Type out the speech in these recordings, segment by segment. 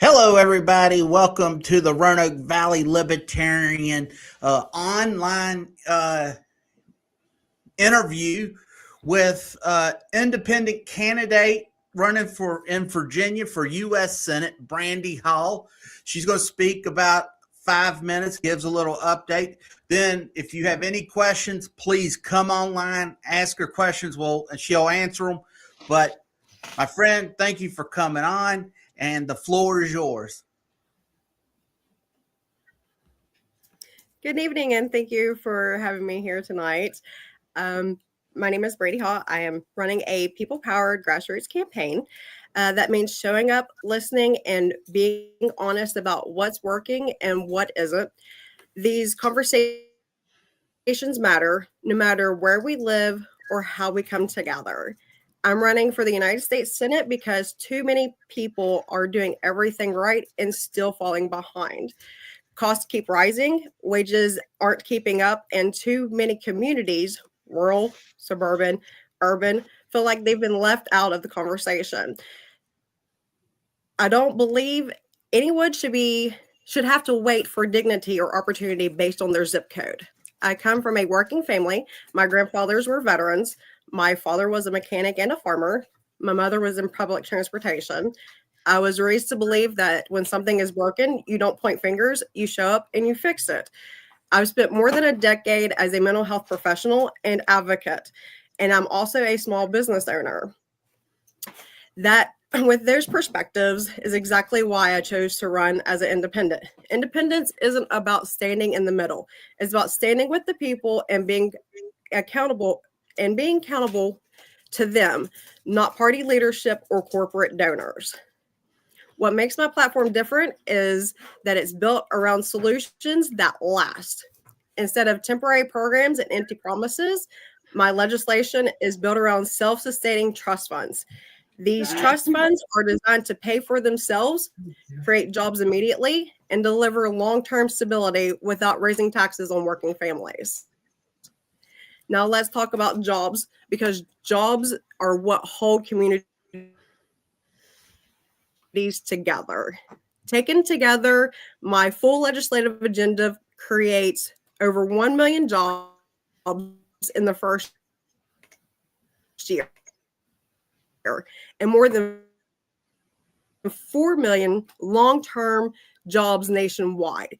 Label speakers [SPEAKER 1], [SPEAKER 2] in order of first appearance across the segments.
[SPEAKER 1] Hello, everybody. Welcome to the Roanoke Valley Libertarian online interview with independent candidate running for in Virginia for U.S. Senate, Brandi Hall. She's going to speak about 5 minutes, gives a little update. Then, if you have any questions, please come online, ask her questions. And she'll answer them. But my friend, thank you for coming on, and the floor is yours.
[SPEAKER 2] Good evening, and thank you for having me here tonight. My name is Brandi Hall. I am running a people-powered grassroots campaign. That means showing up, listening, and being honest about what's working and what isn't. These conversations matter no matter where we live or how we come together. I'm running for the United States Senate because too many people are doing everything right and still falling behind. Costs keep rising, wages aren't keeping up, and too many communities, rural, suburban, urban, feel like they've been left out of the conversation. I don't believe anyone should have to wait for dignity or opportunity based on their zip code. I come from a working family. My grandfathers were veterans. My father was a mechanic and a farmer. My mother was in public transportation. I was raised to believe that when something is broken, you don't point fingers, you show up and you fix it. I've spent more than a decade as a mental health professional and advocate, and I'm also a small business owner. That, with those perspectives, is exactly why I chose to run as an independent. Independence isn't about standing in the middle. It's about standing with the people and being accountable to them, not party leadership or corporate donors. What makes my platform different is that it's built around solutions that last. Instead of temporary programs and empty promises, my legislation is built around self-sustaining trust funds. These trust funds are designed to pay for themselves, create jobs immediately, and deliver long-term stability without raising taxes on working families. Now let's talk about jobs, because jobs are what hold communities together. Taken together, my full legislative agenda creates over 1 million jobs in the first year and more than 4 million long-term jobs nationwide.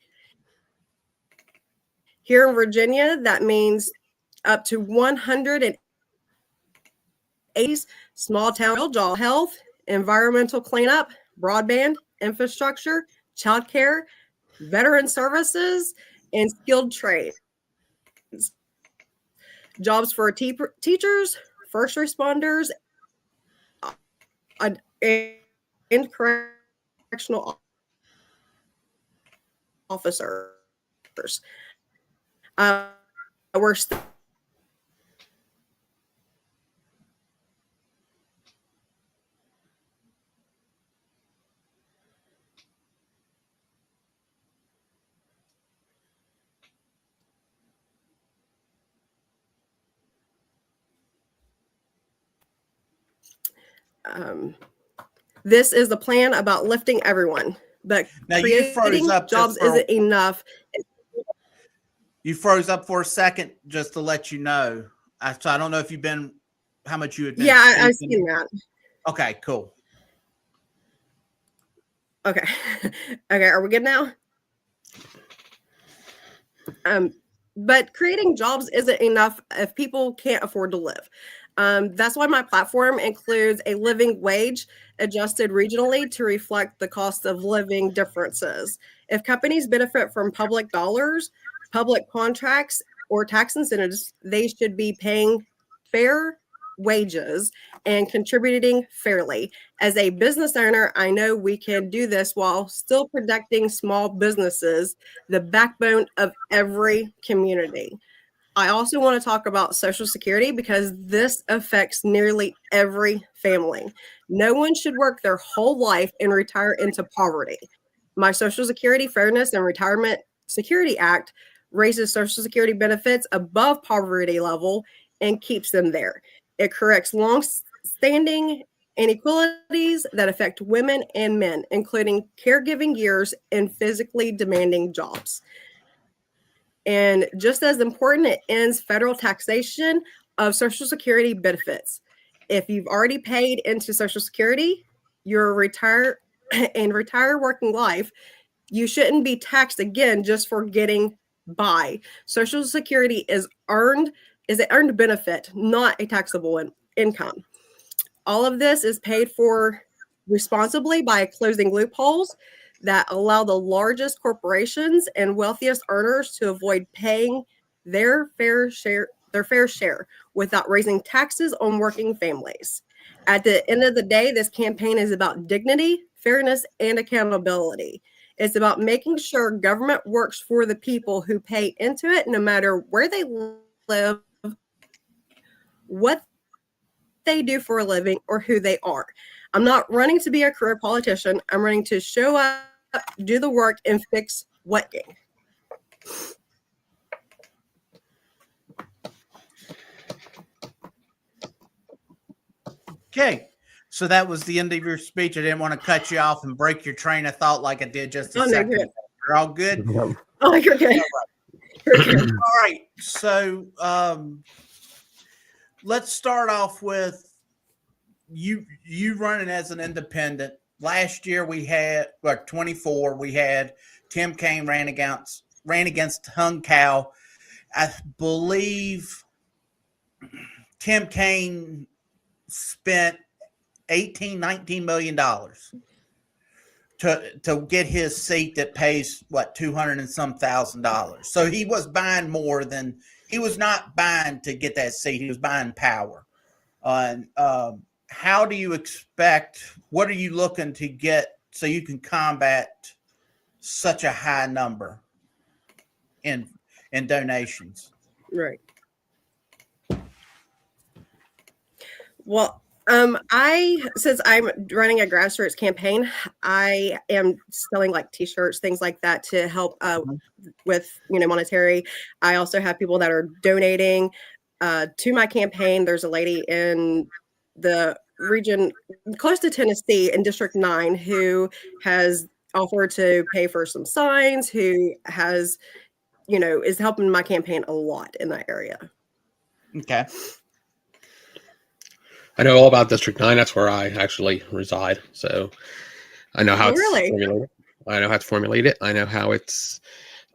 [SPEAKER 2] Here in Virginia, that means up to 180 small town job health, environmental cleanup, broadband, infrastructure, childcare, veteran services, and skilled trades. Jobs for teachers, first responders, and correctional officers. We're this is the plan about lifting everyone, but
[SPEAKER 1] Now
[SPEAKER 2] creating jobs isn't enough.
[SPEAKER 1] You froze up for a second, just to let you know. So I don't know if you've been, how much you had been.
[SPEAKER 2] Yeah, I've seen that.
[SPEAKER 1] Okay, cool.
[SPEAKER 2] Okay. Okay, are we good now? But creating jobs isn't enough if people can't afford to live. That's why my platform includes a living wage adjusted regionally to reflect the cost of living differences. If companies benefit from public dollars, public contracts, or tax incentives, they should be paying fair wages and contributing fairly. As a business owner, I know we can do this while still protecting small businesses, the backbone of every community. I also want to talk about Social Security because this affects nearly every family. No one should work their whole life and retire into poverty. My Social Security Fairness and Retirement Security Act raises Social Security benefits above poverty level and keeps them there. It corrects long-standing inequalities that affect women and men, including caregiving years and physically demanding jobs. And just as important, it ends federal taxation of Social Security benefits. If you've already paid into Social Security, you're retired and retire working life, you shouldn't be taxed again just for getting by. Social Security is an earned benefit, not a taxable income. All of this is paid for responsibly by closing loopholes that allow the largest corporations and wealthiest earners to avoid paying their fair share without raising taxes on working families. At the end of the day, this campaign is about dignity, fairness, and accountability. It's about making sure government works for the people who pay into it, no matter where they live, what they do for a living, or who they are. I'm not running to be a career politician. I'm running to show up, do the work, and fix what game.
[SPEAKER 1] Okay. So that was the end of your speech. I didn't want to cut you off and break your train of thought like I did just a second.
[SPEAKER 2] No,
[SPEAKER 1] you're all good?
[SPEAKER 2] Oh, you're good. You're good.
[SPEAKER 1] All right. So let's start off with you running as an independent. Last year we had 24. We had Tim Kaine ran against Hung Kao. I believe Tim Kaine spent $19 million to get his seat that pays $200 and some $1,000. So he was buying more than he was not buying to get that seat. He was buying power. How do you expect? What are you looking to get so you can combat such a high number in donations?
[SPEAKER 2] Right. Well, since I'm running a grassroots campaign, I am selling like T-shirts, things like that to help with monetary. I also have people that are donating to my campaign. There's a lady in the region close to Tennessee in District 9 who has offered to pay for some signs, who has, is helping my campaign a lot in that area.
[SPEAKER 1] Okay.
[SPEAKER 3] I know all about District 9. That's where I actually reside. So I know how it's formulated. I know how to formulate it. I know how it's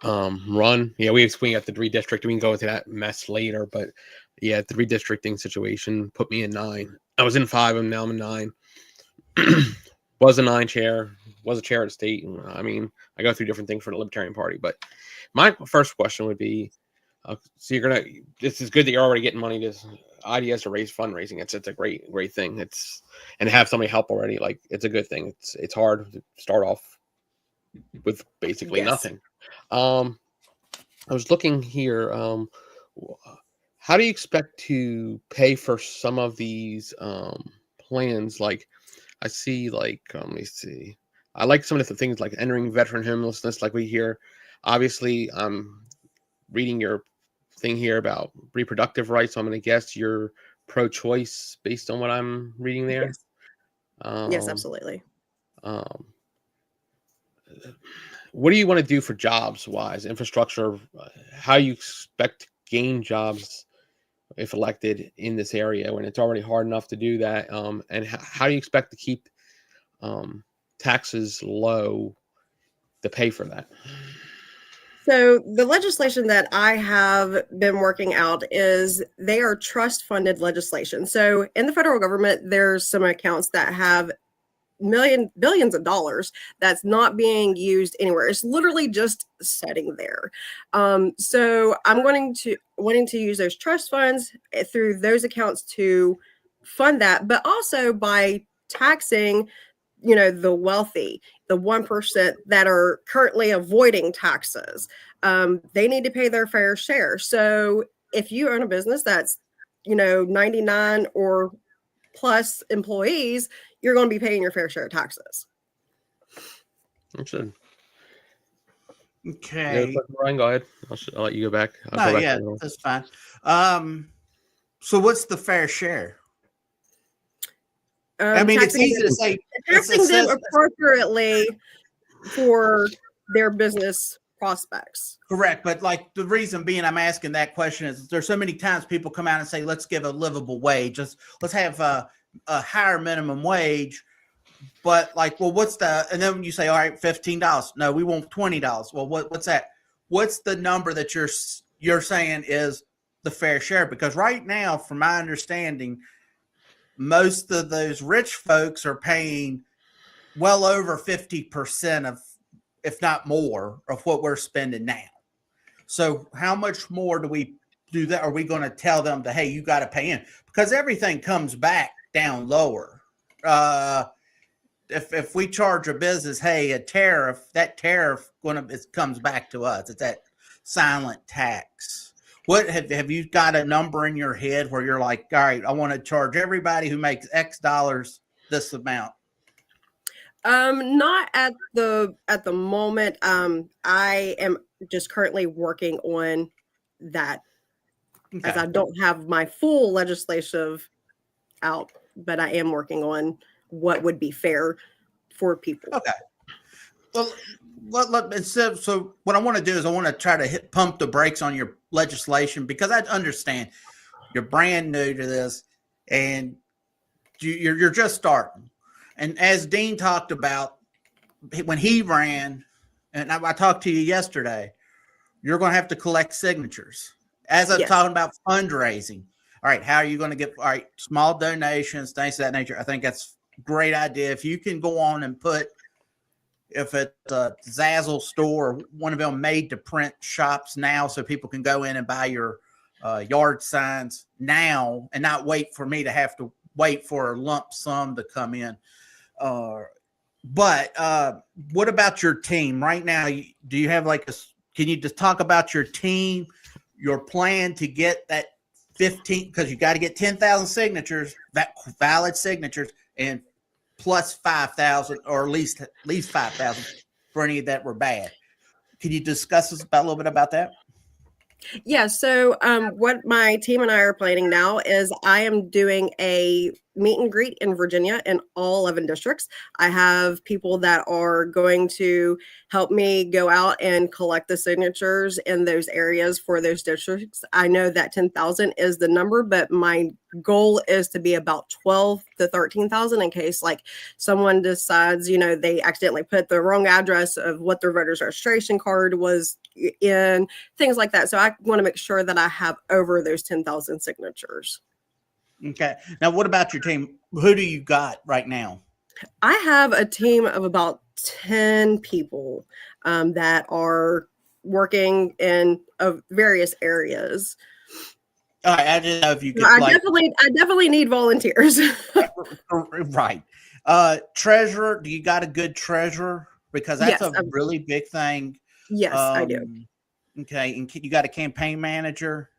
[SPEAKER 3] run. Yeah, we got the redistricting. We can go into that mess later. But yeah, the redistricting situation put me in 9. I was in 5 and now I'm in 9. Was a 9 chair. Was a chair at the state. I mean, I go through different things for the Libertarian Party. But my first question would be, so this is good that you're already getting money to ideas to raise fundraising. It's a great thing. And have somebody help already. Like, it's a good thing. It's hard to start off with basically nothing. I was looking here. How do you expect to pay for some of these plans? Like, I see, let me see. I like some of the things like entering veteran homelessness, like we hear. Obviously, I'm reading your thing here about reproductive rights. So I'm going to guess you're pro-choice based on what I'm reading there.
[SPEAKER 2] Yes, yes, absolutely.
[SPEAKER 3] What do you want to do for jobs wise, infrastructure? How you expect to gain jobs if elected in this area when it's already hard enough to do that? And how do you expect to keep taxes low to pay for that?
[SPEAKER 2] So the legislation that I have been working out they are trust funded legislation. So in the federal government, there's some accounts that have billions of dollars that's not being used anywhere. It's literally just sitting there. So I'm wanting to use those trust funds through those accounts to fund that, but also by taxing the wealthy, the 1% that are currently avoiding taxes. They need to pay their fair share. So if you own a business that's 99 or plus employees, you're going to be paying your fair share of taxes.
[SPEAKER 3] Understood.
[SPEAKER 1] Okay.
[SPEAKER 3] Ryan, go ahead. I'll let you go back.
[SPEAKER 1] Yeah, that's fine. So what's the fair share? I mean, it's easy to say.
[SPEAKER 2] Taxing them appropriately for their business prospects.
[SPEAKER 1] Correct. But like the reason being I'm asking that question is there's so many times people come out and say, let's give a livable wage. Let's have a higher minimum wage. But like, well, and then when you say, all right, $15. No, we want $20. Well, what's that? What's the number that you're saying is the fair share? Because right now, from my understanding, most of those rich folks are paying well over 50% of, if not more, of what we're spending now. So how much more do we do that? Are we going to tell them that, hey, you got to pay in? Because everything comes back down lower. If we charge a business, hey, a tariff, that tariff comes back to us. It's that silent tax. What have you got a number in your head where you're like, all right, I want to charge everybody who makes X dollars this amount?
[SPEAKER 2] Not at the moment. I am just currently working on that, as I don't have my full legislative out, but I am working on what would be fair for people.
[SPEAKER 1] Okay. Well, so what I want to do is I want to try to pump the brakes on your legislation, because I understand you're brand new to this and you're just starting. And as Dean talked about when he ran, and I talked to you yesterday, you're going to have to collect signatures. As I'm talking about fundraising. All right, how are you going to get, all right, small donations, things of that nature. I think that's a great idea. If you can go on and put, if it's a Zazzle store or one of them made to print shops now, so people can go in and buy your yard signs now and not wait for me to have to wait for a lump sum to come in. But what about your team right now? Do you have can you just talk about your team, your plan to get that 15, because you got to get 10,000 signatures, that valid signatures, and plus 5,000, or at least 5,000 for any that were bad. Can you discuss a little bit about that?
[SPEAKER 2] Yeah. So what my team and I are planning now is I am doing a meet and greet in Virginia in all 11 districts. I have people that are going to help me go out and collect the signatures in those areas for those districts. I know that 10,000 is the number, but my goal is to be about 12 to 13,000 in case someone decides, they accidentally put the wrong address of what their voter's registration card was in, things like that. So I want to make sure that I have over those 10,000 signatures.
[SPEAKER 1] Okay. Now, what about your team? Who do you got right now?
[SPEAKER 2] I have a team of about 10 people that are working in various areas.
[SPEAKER 1] I didn't know if you could.
[SPEAKER 2] I definitely need volunteers.
[SPEAKER 1] Right. Treasurer, do you got a good treasurer? Because that's a really big thing.
[SPEAKER 2] Yes, I do.
[SPEAKER 1] Okay. And you got a campaign manager?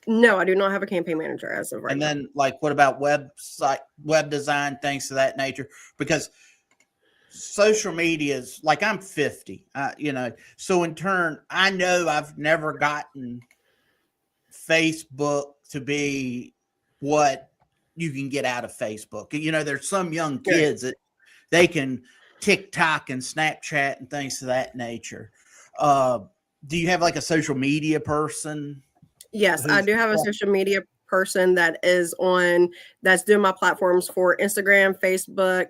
[SPEAKER 2] No, I do not have a campaign manager as of right now.
[SPEAKER 1] And then what about web design, things of that nature? Because social media is I'm 50, so in turn, I know I've never gotten Facebook to be what you can get out of Facebook. There's some young kids that they can TikTok and Snapchat and things of that nature. Do you have a social media person?
[SPEAKER 2] Yes, I do have a social media person that's doing my platforms for Instagram, Facebook.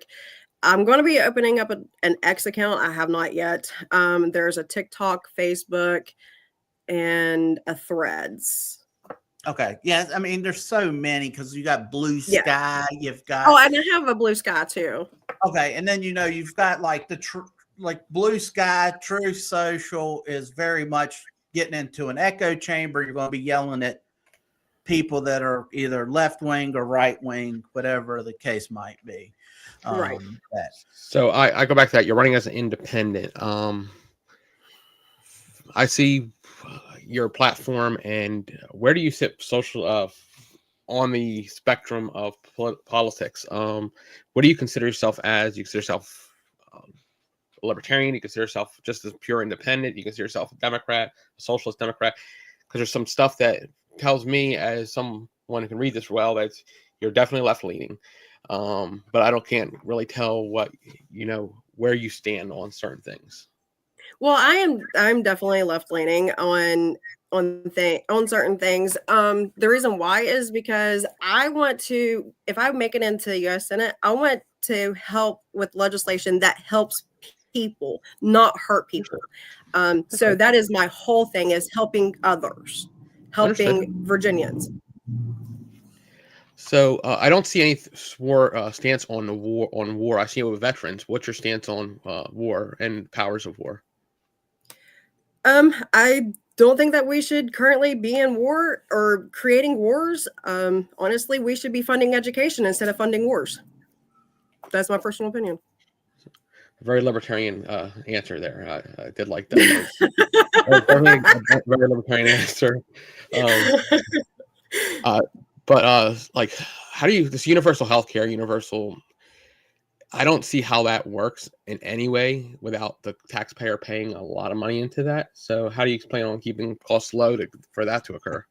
[SPEAKER 2] I'm going to be opening up an X account. I have not yet. There's a TikTok, Facebook, and a Threads.
[SPEAKER 1] Okay. Yeah. I mean, there's so many because you got Blue Sky. You've got.
[SPEAKER 2] Oh, and I have a Blue Sky too.
[SPEAKER 1] Okay. And then, you've got Blue Sky, True Social is very much getting into an echo chamber. You're going to be yelling at people that are either left wing or right wing, whatever the case might be.
[SPEAKER 2] Right.
[SPEAKER 3] So I go back to that. You're running as an independent. I see your platform, and where do you sit social on the spectrum of politics? What do you consider yourself as? You consider yourself a libertarian? You consider yourself just a pure independent? You consider yourself a Democrat, a socialist Democrat? Because there's some stuff that tells me, as someone who can read this well, that you're definitely left leaning. but I can't really tell what, where you stand on certain things.
[SPEAKER 2] Well, I'm definitely left leaning on certain things. The reason why is because I want to, if I make it into the U.S. Senate, I want to help with legislation that helps people, not hurt people. So that is my whole thing, is helping others, helping Virginians.
[SPEAKER 3] So I don't see any stance on the war. I see it with veterans. What's your stance on war and powers of war?
[SPEAKER 2] I don't think that we should currently be in war or creating wars. Honestly, we should be funding education instead of funding wars. That's my personal opinion.
[SPEAKER 3] A very libertarian answer there. I did like that. Very libertarian answer. But like, how do you, this universal healthcare, I don't see how that works in any way without the taxpayer paying a lot of money into that. So how do you plan on keeping costs low for that to occur?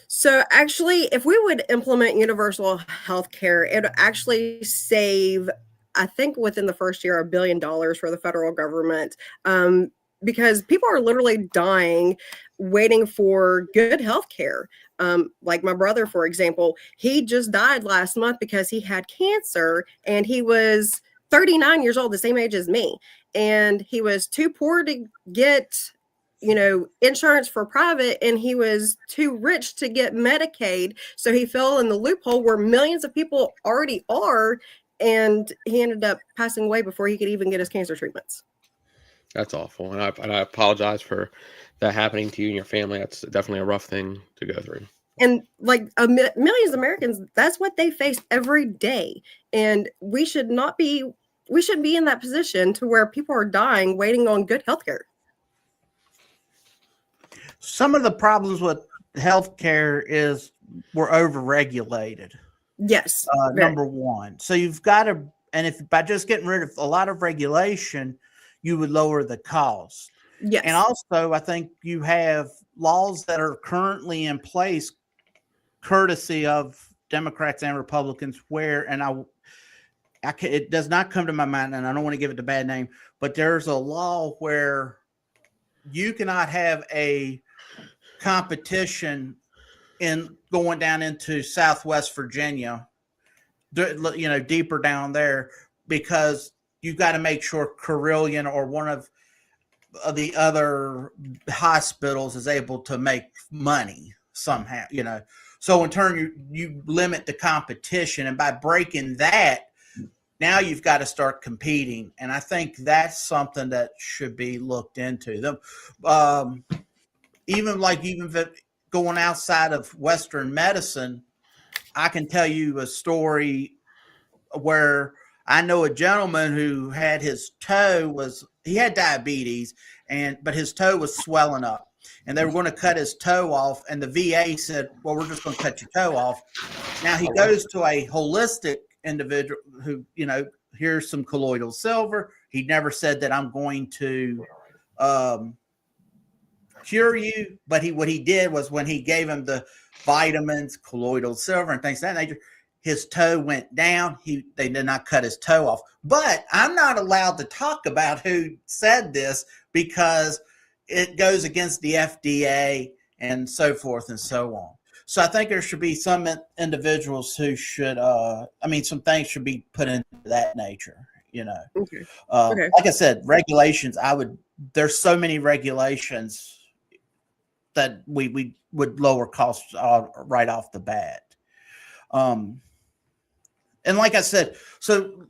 [SPEAKER 2] So actually, if we would implement universal health care, it would actually save, I think within the first year, $1 billion for the federal government. Because people are literally dying waiting for good health care. Like my brother, for example, he just died last month because he had cancer, and he was 39 years old, the same age as me. And he was too poor to get, insurance for private, and he was too rich to get Medicaid. So he fell in the loophole where millions of people already are, and he ended up passing away before he could even get his cancer treatments.
[SPEAKER 3] That's awful. And I apologize for that happening to you and your family. That's definitely a rough thing to go through. And
[SPEAKER 2] like millions of Americans, that's what they face every day. And we shouldn't be in that position to where people are dying waiting on good health care.
[SPEAKER 1] Some of the problems with healthcare is we're overregulated.
[SPEAKER 2] Yes.
[SPEAKER 1] Number one. So you've got to, and if by just getting rid of a lot of regulation, you would lower the cost.
[SPEAKER 2] Yes.
[SPEAKER 1] And also, I think you have laws that are currently in place, courtesy of Democrats and Republicans, where, and it does not come to my mind, and I don't want to give it a bad name, but there's a law where you cannot have a competition in going down into Southwest Virginia, deeper down there, because you've got to make sure Carilion or one of the other hospitals is able to make money somehow, So in turn, you limit the competition, and by breaking that, now you've got to start competing. And I think that's something that should be looked into. Even going outside of Western medicine, I can tell you a story where I know a gentleman who had his he had diabetes, but his toe was swelling up, and they were going to cut his toe off. And the VA said, well, we're just going to cut your toe off. Now he goes to a holistic individual who, here's some colloidal silver. He never said that I'm going to cure you, but what he did was, when he gave him the vitamins, colloidal silver, and things of that nature, his toe went down. They did not cut his toe off. But I'm not allowed to talk about who said this because it goes against the FDA and so forth and so on. So I think there should be some individuals who should, some things should be put into that nature,
[SPEAKER 2] Okay.
[SPEAKER 1] Like I said, regulations, there's so many regulations that we would lower costs right off the bat. And like I said, so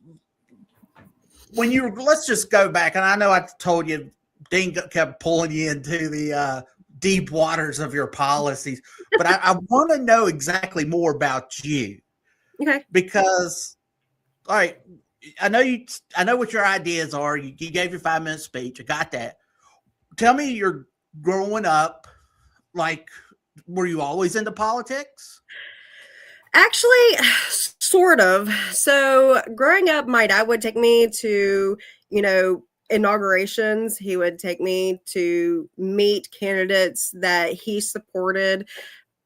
[SPEAKER 1] let's just go back. And I know I told you, Dean kept pulling you into the deep waters of your policies, but I want to know exactly more about you.
[SPEAKER 2] Okay.
[SPEAKER 1] Because, all right, I know what your ideas are. You gave your 5-minute speech. I got that. Tell me, you're growing up, were you always into politics?
[SPEAKER 2] Actually, sort of. So growing up, my dad would take me to, inaugurations. He would take me to meet candidates that he supported,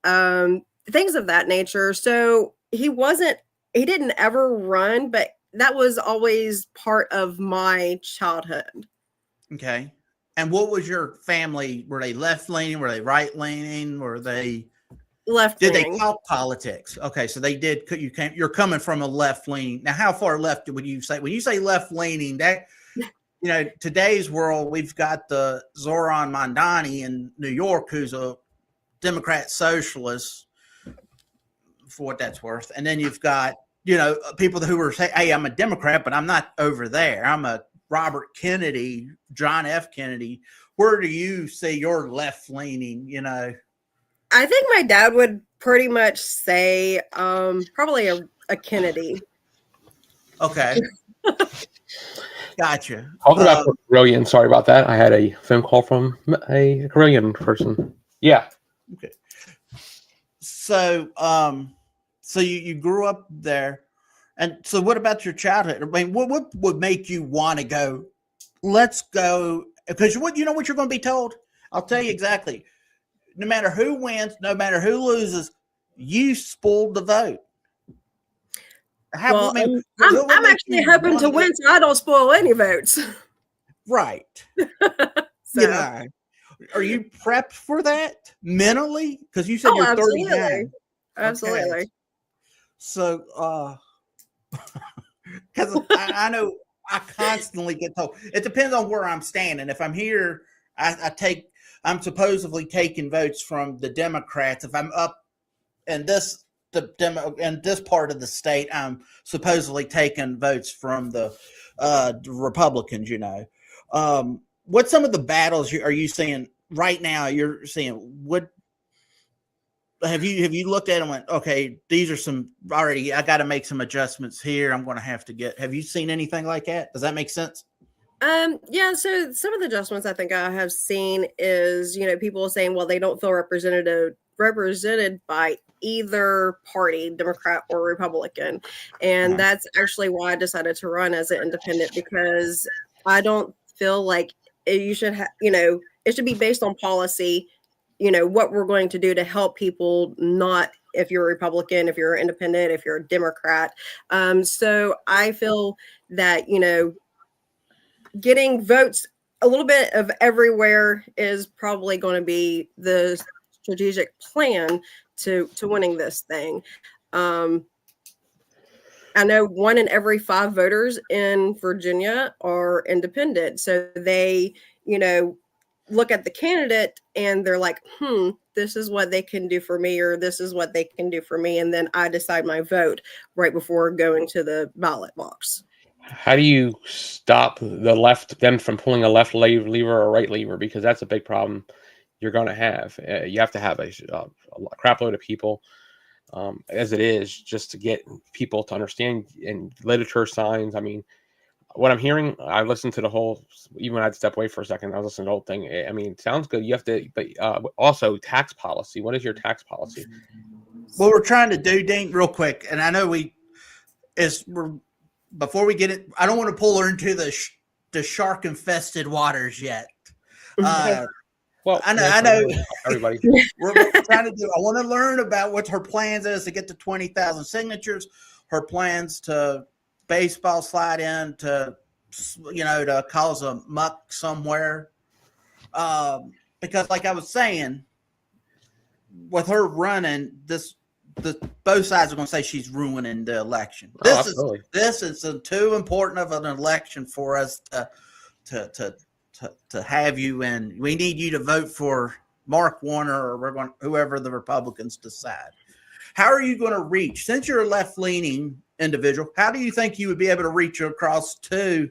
[SPEAKER 2] things of that nature. So he wasn't he didn't ever run, but that was always part of my childhood.
[SPEAKER 1] Okay. And what was your family? Were they left leaning? Were they right leaning? Were they
[SPEAKER 2] left
[SPEAKER 1] leaning? Did
[SPEAKER 2] leaning.
[SPEAKER 1] they talk politics? Okay, so they did. You're coming from a left leaning. Now, how far left would you say? When you say left leaning, that today's world, we've got the Zoran Mondani in New York, who's a Democrat socialist, for what that's worth, and then you've got people who are saying, "Hey, I'm a Democrat, but I'm not over there. I'm a Robert Kennedy, John F. Kennedy." Where do you see your left leaning?
[SPEAKER 2] I think my dad would pretty much say probably a Kennedy.
[SPEAKER 1] Okay. Gotcha.
[SPEAKER 3] Talking about Korean, sorry about that. I had a phone call from a Korean person. Yeah.
[SPEAKER 1] Okay. So, so you grew up there, and so what about your childhood? I mean, what would make you want to go? Let's go, because what you're going to be told. I'll tell you exactly. No matter who wins, no matter who loses, you spoiled the vote.
[SPEAKER 2] I'm actually hoping to win, so I don't spoil any votes.
[SPEAKER 1] Right.
[SPEAKER 2] So.
[SPEAKER 1] Are you prepped for that mentally? Because you said you're 39.
[SPEAKER 2] Absolutely.
[SPEAKER 1] Okay. So, because I know I constantly get told, it depends on where I'm standing. If I'm here, I'm supposedly taking votes from the Democrats. If I'm up in this part of the state, I'm supposedly taking votes from the Republicans. What's some of the battles are you seeing right now? You're seeing what have you looked at and went, okay, these are some already. I got to make some adjustments here. I'm going to have to get. Have you seen anything like that? Does that make sense?
[SPEAKER 2] Yeah. So some of the adjustments I think I have seen is people saying, well, they don't feel represented by either party, Democrat or Republican, and that's actually why I decided to run as an independent, because I don't feel like you should it should be based on policy, what we're going to do to help people, not if you're a Republican, if you're an independent, if you're a Democrat. So I feel that, getting votes a little bit of everywhere is probably going to be the strategic plan to winning this thing. I know 1 in every 5 voters in Virginia are independent. So they, look at the candidate and they're like, this is what they can do for me, or this is what they can do for me. And then I decide my vote right before going to the ballot box.
[SPEAKER 3] How do you stop the left then from pulling a left lever or a right lever? Because that's a big problem you're going to have. You have to have a crap load of people, as it is, just to get people to understand, and literature, signs. I mean, what I'm hearing, I listened to the whole, even when I'd step away for a second, I was listening to the whole thing. I mean, it sounds good. You have to, but also tax policy. What is your tax policy?
[SPEAKER 1] What we're trying to do, Dean, real quick, and I know before we get it, I don't want to pull her into the shark infested waters yet.
[SPEAKER 3] Well,
[SPEAKER 1] I know
[SPEAKER 3] everybody.
[SPEAKER 1] we're trying to do. I want to learn about what her plans is to get to 20,000 signatures. Her plans to baseball slide in to cause a muck somewhere. Because, like I was saying, with her running both sides are going to say she's ruining the election. This is too important of an election for us to have you in. We need you to vote for Mark Warner or whoever the Republicans decide. How are you going to reach, since you're a left-leaning individual, how do you think you would be able to reach across to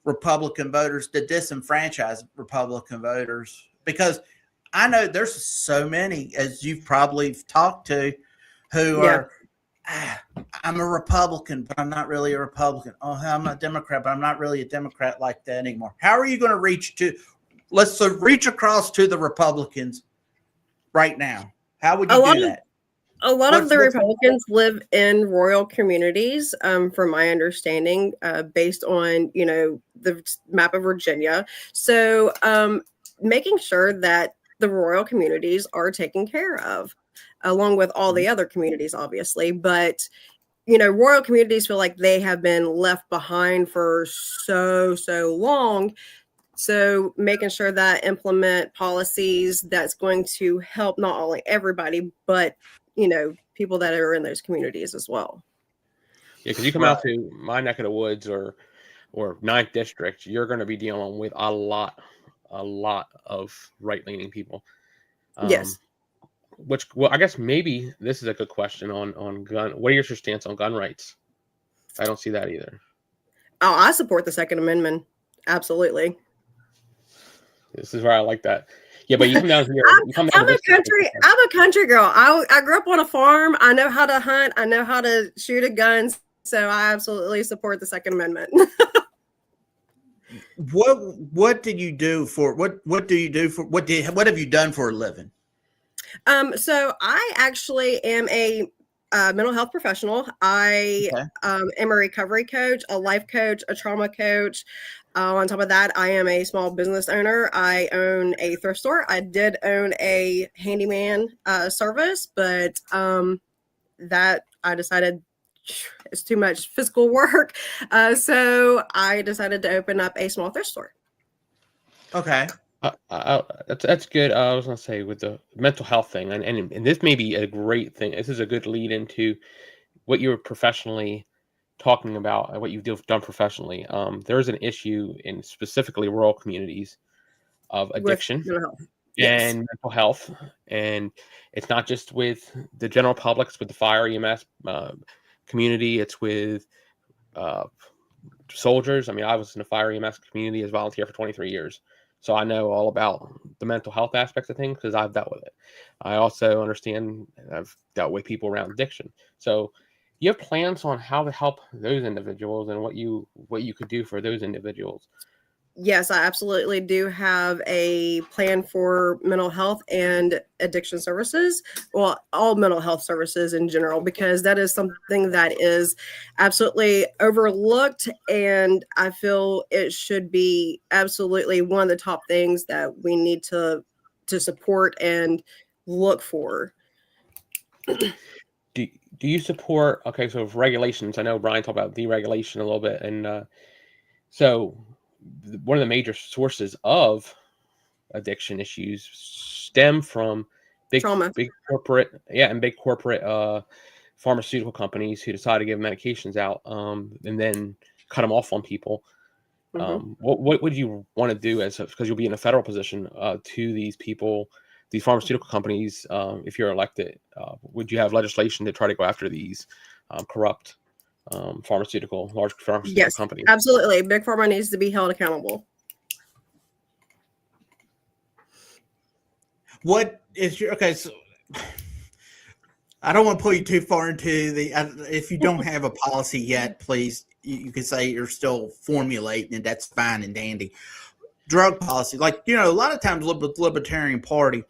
[SPEAKER 1] Republican voters to disenfranchise Republican voters? Because I know there's so many, as you've probably talked to, who are, I'm a Republican, but I'm not really a Republican. Oh, I'm a Democrat, but I'm not really a Democrat like that anymore. How are you going to reach across to the Republicans right now? How would you do that?
[SPEAKER 2] A lot of the Republicans live in rural communities, from my understanding, based on, the map of Virginia. So making sure that the rural communities are taken care of, along with all the other communities, obviously. But rural communities feel like they have been left behind for so long. So making sure that implement policies that's going to help not only everybody, but, people that are in those communities as well.
[SPEAKER 3] Yeah, because you come out to my neck of the woods or 9th district, you're going to be dealing with a lot of right-leaning people.
[SPEAKER 2] Yes.
[SPEAKER 3] I guess maybe this is a good question on gun. What is your stance on gun rights? I don't see that either.
[SPEAKER 2] Oh, I support the Second Amendment. Absolutely.
[SPEAKER 3] This is where I like that. Yeah, but you come down here.
[SPEAKER 2] I'm a country girl. I grew up on a farm. I know how to hunt. I know how to shoot a gun. So I absolutely support the Second Amendment.
[SPEAKER 1] What did you do for what do you do for what have you done for a living?
[SPEAKER 2] So I actually am a mental health professional. I am a recovery coach, a life coach, a trauma coach. On top of that, I am a small business owner. I own a thrift store. I did own a handyman service, but that I decided it's too much physical work. So I decided to open up a small thrift store.
[SPEAKER 1] Okay.
[SPEAKER 3] That's good. I was going to say with the mental health thing, and this may be a great thing. This is a good lead into what you're professionally talking about and what you've done professionally. There is an issue in specifically rural communities of addiction and mental health. And it's not just with the general public, it's with the fire EMS community. It's with soldiers. I mean, I was in the fire EMS community as a volunteer for 23 years. So I know all about the mental health aspects of things because I've dealt with it. I also understand I've dealt with people around addiction. So you have plans on how to help those individuals and what you could do for those individuals.
[SPEAKER 2] Yes, I absolutely do have a plan for mental health and addiction services. Well, all mental health services in general, because that is something that is absolutely overlooked. And I feel it should be absolutely one of the top things that we need to support and look for.
[SPEAKER 3] Do you support, okay, so regulations, I know Brian talked about deregulation a little bit. And so one of the major sources of addiction issues stem from big corporate pharmaceutical companies who decide to give medications out and then cut them off on people. What would you want to do because you'll be in a federal position to these people, these pharmaceutical companies, if you're elected? Would you have legislation to try to go after these corrupt large pharmaceutical companies?
[SPEAKER 2] Absolutely. Big pharma needs to be held accountable.
[SPEAKER 1] What is your so I don't want to pull you too far into if you don't have a policy yet, please, you can say you're still formulating, and that's fine and dandy. Drug policy, like, a lot of times with the Libertarian Party,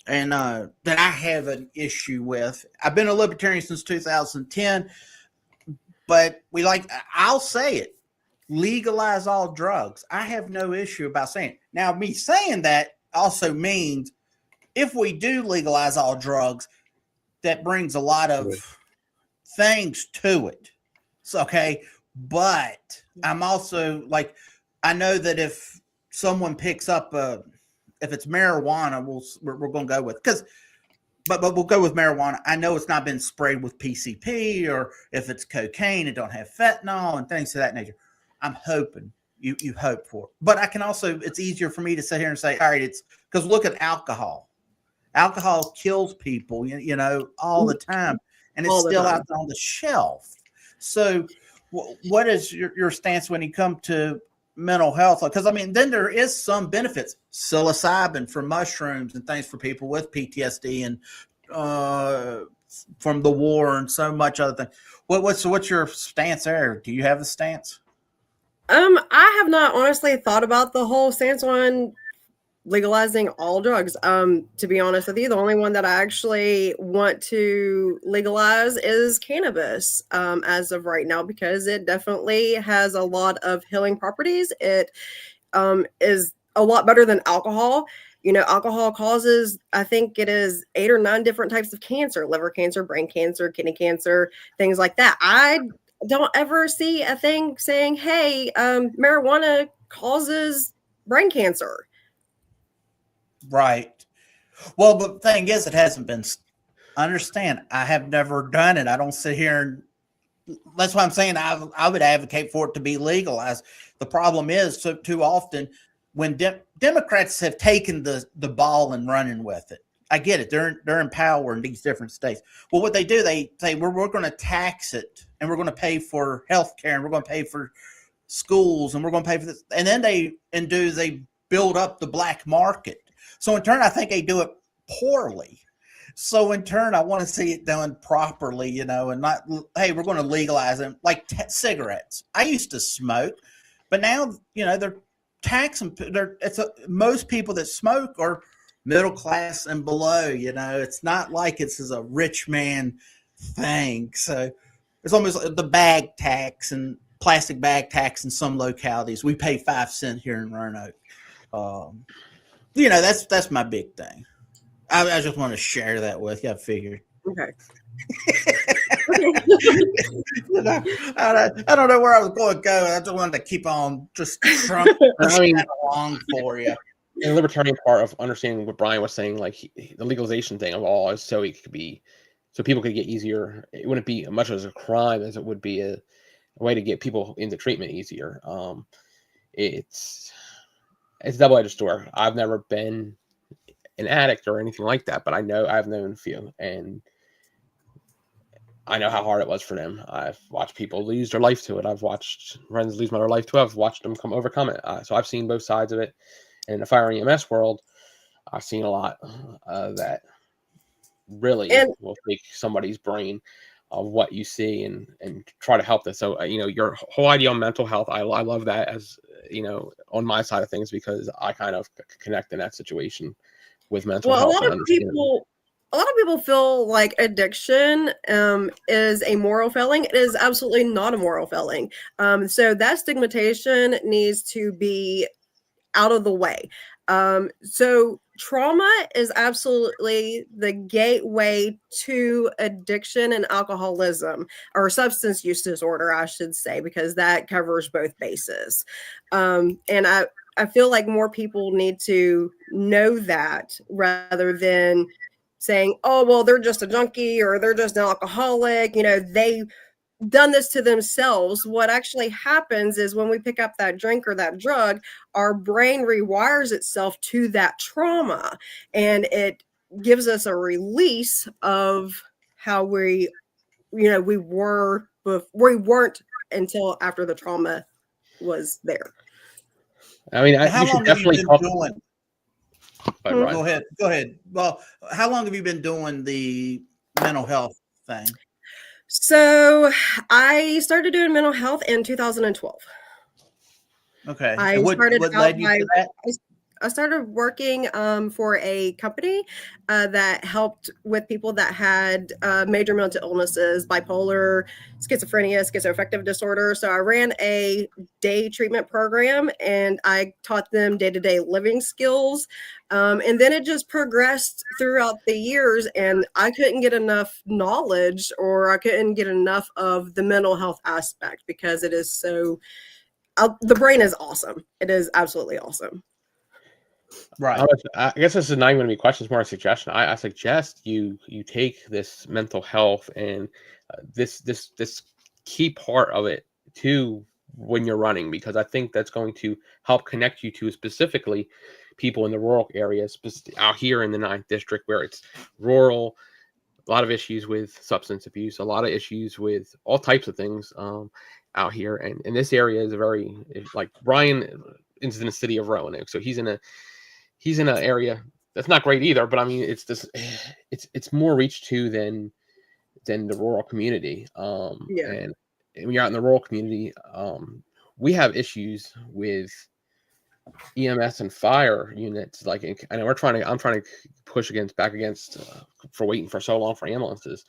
[SPEAKER 1] and that I have an issue with. I've been a Libertarian since 2010. But I'll say it, legalize all drugs. I have no issue about saying it. Now, me saying that also means if we do legalize all drugs, that brings a lot of things to it. So, okay. But I'm also I know that if someone picks up if it's marijuana, we're going to go with, But we'll go with marijuana. I know it's not been sprayed with PCP, or if it's cocaine, it don't have fentanyl and things of that nature. I'm hoping you hope for it. But I can also, it's easier for me to sit here and say, all right, it's because look at alcohol. Alcohol kills people, all the time, and it's still out on the shelf. So what is your stance when you come to mental health? Because then there is some benefits, psilocybin for mushrooms and things for people with PTSD and from the war and so much other thing. What's your stance there? Do you have a stance?
[SPEAKER 2] I have not honestly thought about the whole stance on legalizing all drugs. To be honest with you, the only one that I actually want to legalize is cannabis as of right now, because it definitely has a lot of healing properties. It is a lot better than alcohol. You know, alcohol causes, I think it is 8 or 9 different types of cancer: liver cancer, brain cancer, kidney cancer, things like that. I don't ever see a thing saying, hey, marijuana causes brain cancer.
[SPEAKER 1] Right. Well, the thing is, it hasn't been. I understand. I have never done it. I don't sit here and. That's why I'm saying I would advocate for it to be legalized. The problem is, so too often when Democrats have taken the ball and running with it. I get it. They're in power in these different states. Well, what they do, they say we're going to tax it, and we're going to pay for health care, and we're going to pay for schools, and we're going to pay for this. And then they build up the black market. So in turn, I think they do it poorly. So in turn, I want to see it done properly, you know, and not, hey, we're going to legalize them like cigarettes. I used to smoke, but now, you know, they're taxing. Most people that smoke are middle class and below. You know, it's not like it's a rich man thing. So it's almost the bag tax and plastic bag tax in some localities. We pay 5 cents here in Roanoke. You know, that's my big thing. I just want to share that with you. I figured.
[SPEAKER 2] Okay.
[SPEAKER 1] I don't know where I was going to go. I just wanted to keep on just along for you.
[SPEAKER 3] The libertarian part of understanding what Brian was saying, like the legalization thing of all, is so it could be, so people could get easier. It wouldn't be as much as a crime as it would be a way to get people into treatment easier. It's a double-edged sword. I've never been an addict or anything like that, but I've known a few, and I know how hard it was for them. I've watched people lose their life to it. I've watched friends lose their life to it. I've watched them overcome it. So I've seen both sides of it. And in the fire and EMS world, I've seen a lot that really will take somebody's brain of what you see and try to help this. So, you know, your whole idea on mental health, I love that, as, you know, on my side of things, because I kind of connect in that situation with mental health.
[SPEAKER 2] A lot of people feel like addiction is a moral failing. It is absolutely not a moral failing. So that stigmatization needs to be out of the way. So trauma is absolutely the gateway to addiction and alcoholism, or substance use disorder, I should say, because that covers both bases. And I feel like more people need to know that, rather than saying, oh, well, they're just a junkie or they're just an alcoholic. You know, they've done this to themselves. What actually happens is when we pick up that drink or that drug, our brain rewires itself to that trauma, and it gives us a release of how we weren't until after the trauma was there.
[SPEAKER 3] I mean,
[SPEAKER 1] how long have you been doing? Go ahead. Well, how long have you been doing the mental health thing?
[SPEAKER 2] So I started doing mental health in 2012.
[SPEAKER 1] Okay.
[SPEAKER 2] I started working for a company that helped with people that had major mental illnesses, bipolar, schizophrenia, schizoaffective disorder. So I ran a day treatment program, and I taught them day-to-day living skills. And then it just progressed throughout the years, and I couldn't get enough knowledge, or I couldn't get enough of the mental health aspect, because it is so, the brain is awesome. It is absolutely awesome.
[SPEAKER 3] Right. I guess this is not even going to be questions, more a suggestion. I suggest you take this mental health and this key part of it to when you're running, because I think that's going to help connect you to specifically people in the rural areas out here in the 9th district, where it's rural, a lot of issues with substance abuse, a lot of issues with all types of things out here. And this area is very, like, Brian is in the city of Roanoke, so he's in an area that's not great either, but I mean, it's more reach to than the rural community. And when you're out in the rural community, we have issues with EMS and fire units. Like, and I'm trying to push back against for waiting for so long for ambulances.